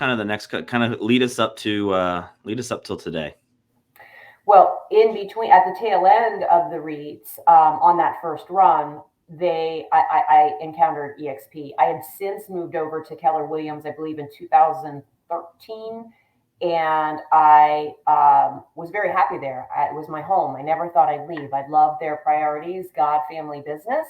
kind of the next kind of lead us up till today? Well, in between, at the tail end of the REITs, on that first run, I encountered EXP. I had since moved over to Keller Williams, I believe in 2013, and I was very happy there. It was my home. I never thought I'd leave. I loved their priorities, God, family, business,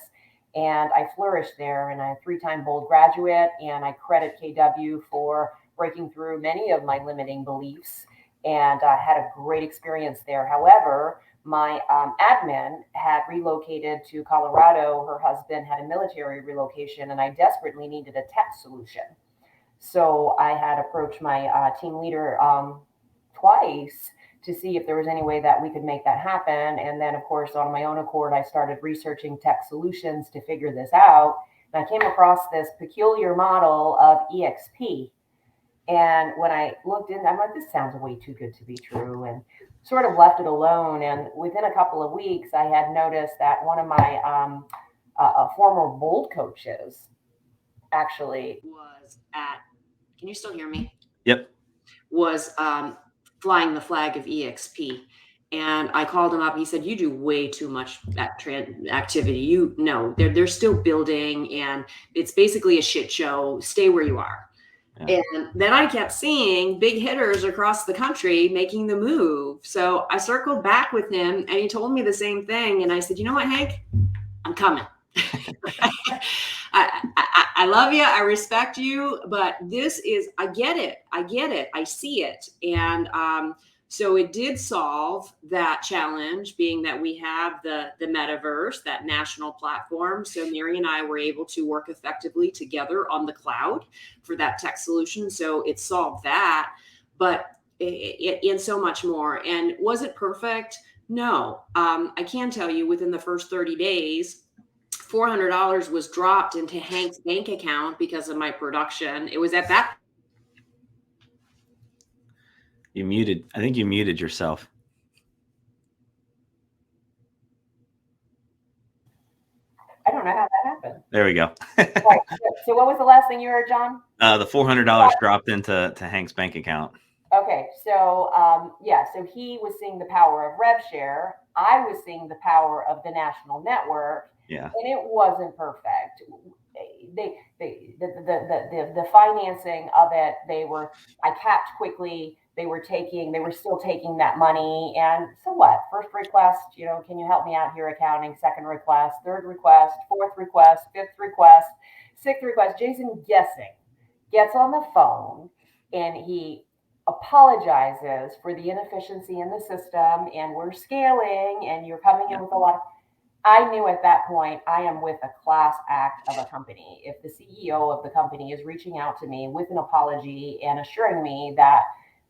and I flourished there. And I'm a 3-time Bold graduate, and I credit KW for breaking through many of my limiting beliefs, and I had a great experience there. However, my admin had relocated to Colorado. Her husband had a military relocation, and I desperately needed a tech solution. So I had approached my team leader twice to see if there was any way that we could make that happen. And then, of course, on my own accord, I started researching tech solutions to figure this out. And I came across this peculiar model of EXP. And when I looked in, I'm like, this sounds way too good to be true, and sort of left it alone. And within a couple of weeks, I had noticed that one of my former Bold coaches actually was at, can you still hear me? Yep. Was flying the flag of EXP. And I called him up. He said, "You do way too much activity. You know, they're still building, and it's basically a shit show. Stay where you are." Yeah. And then I kept seeing big hitters across the country making the move. So I circled back with him, and he told me the same thing. And I said, "You know what, Hank? I'm coming." I love you. I respect you. But this is, I get it. I see it. And so it did solve that challenge, being that we have the metaverse, that national platform. So Mary and I were able to work effectively together on the cloud for that tech solution. So it solved that, but and so much more. And was it perfect? No. I can tell you within the first 30 days, $400 was dropped into Hank's bank account because of my production. It was at that. I think you muted yourself. I don't know how that happened. There we go. Right. So what was the last thing you heard, John? The $400 dropped into Hank's bank account. Okay. So, so he was seeing the power of rev share. I was seeing the power of the national network. Yeah. And it wasn't perfect. The financing of it, I capped quickly. They were still taking that money. And so what? First request, can you help me out here, accounting? Second request, third request, fourth request, fifth request, sixth request. Jason gets on the phone, and he apologizes for the inefficiency in the system, and we're scaling, and you're coming in with a lot of. I knew at that point I am with a class act of a company. If the CEO of the company is reaching out to me with an apology and assuring me that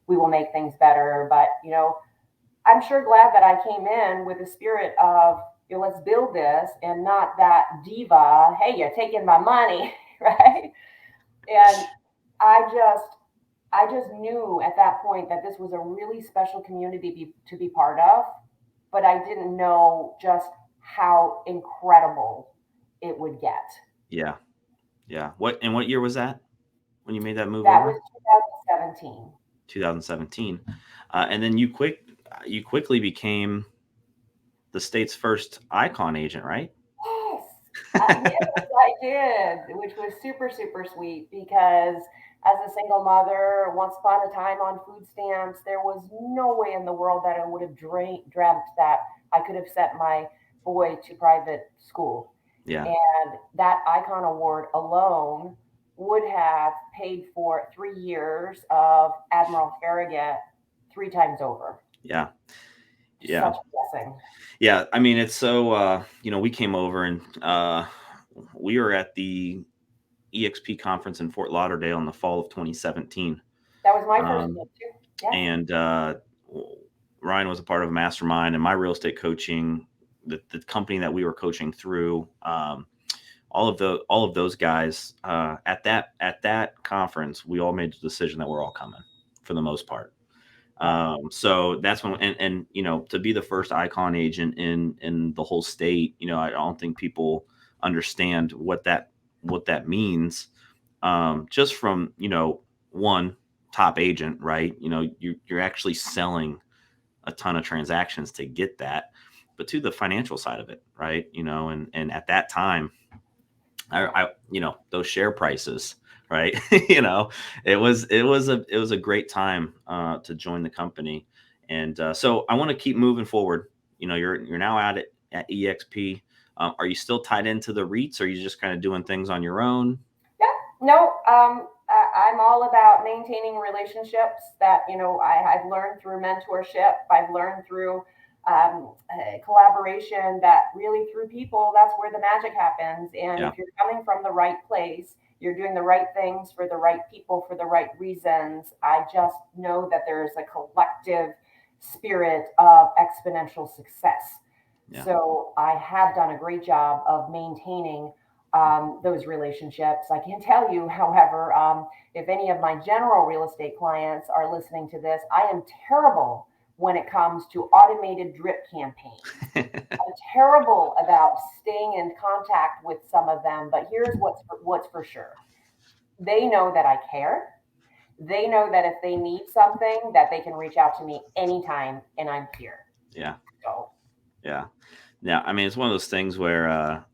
we will make things better, but I'm sure glad that I came in with a spirit of, let's build this, and not that diva, hey, you're taking my money, right? And I just knew at that point that this was a really special community to be part of, but I didn't know just how incredible it would get. Yeah. What year was that when you made that move? That over? was 2017. 2017, and then you quickly became the state's first icon agent, right? Yes, I did, which was super, super sweet, because as a single mother, once upon a time on food stamps, there was no way in the world that I would have dreamt that I could have sent my boy to private school. Yeah. And that icon award alone would have paid for 3 years of Admiral Farragut 3 times over. Yeah. Such a blessing. Yeah. I mean, it's so, we came over, and we were at the EXP conference in Fort Lauderdale in the fall of 2017. That was my first one too. Yeah. And Ryan was a part of a mastermind, and my real estate coaching, the company that we were coaching through, all of those guys at that conference, we all made the decision that we're all coming for the most part. So that's when, and to be the first icon agent in the whole state, I don't think people understand what that means. Just from, one, top agent, right? You're actually selling a ton of transactions to get that, but to the financial side of it, right? And at that time, I those share prices, right? It was a great time to join the company, and so I want to keep moving forward. You're now at EXP. Are you still tied into the REITs, or are you just kind of doing things on your own? Yeah, no, I'm all about maintaining relationships that, I've learned through mentorship. I've learned through collaboration, that really through people, that's where the magic happens. And Yeah, if you're coming from the right place, you're doing the right things for the right people for the right reasons. I just know that there's a collective spirit of exponential success. yeah, So I have done a great job of maintaining those relationships. I can tell you, however, if any of my general real estate clients are listening to this, I am terrible when it comes to automated drip campaigns. I'm terrible about staying in contact with some of them, but here's what's for sure. They know that I care. They know that if they need something, that they can reach out to me anytime, and I'm here. yeah, So yeah, yeah. I mean, it's one of those things where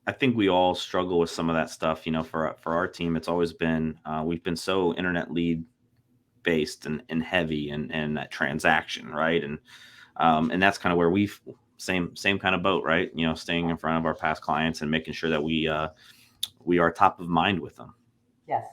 I think we all struggle with some of that stuff. For our team, it's always been we've been so internet lead based and heavy and that transaction, right? And that's kind of where same kind of boat, right? Staying in front of our past clients and making sure that we are top of mind with them. yes.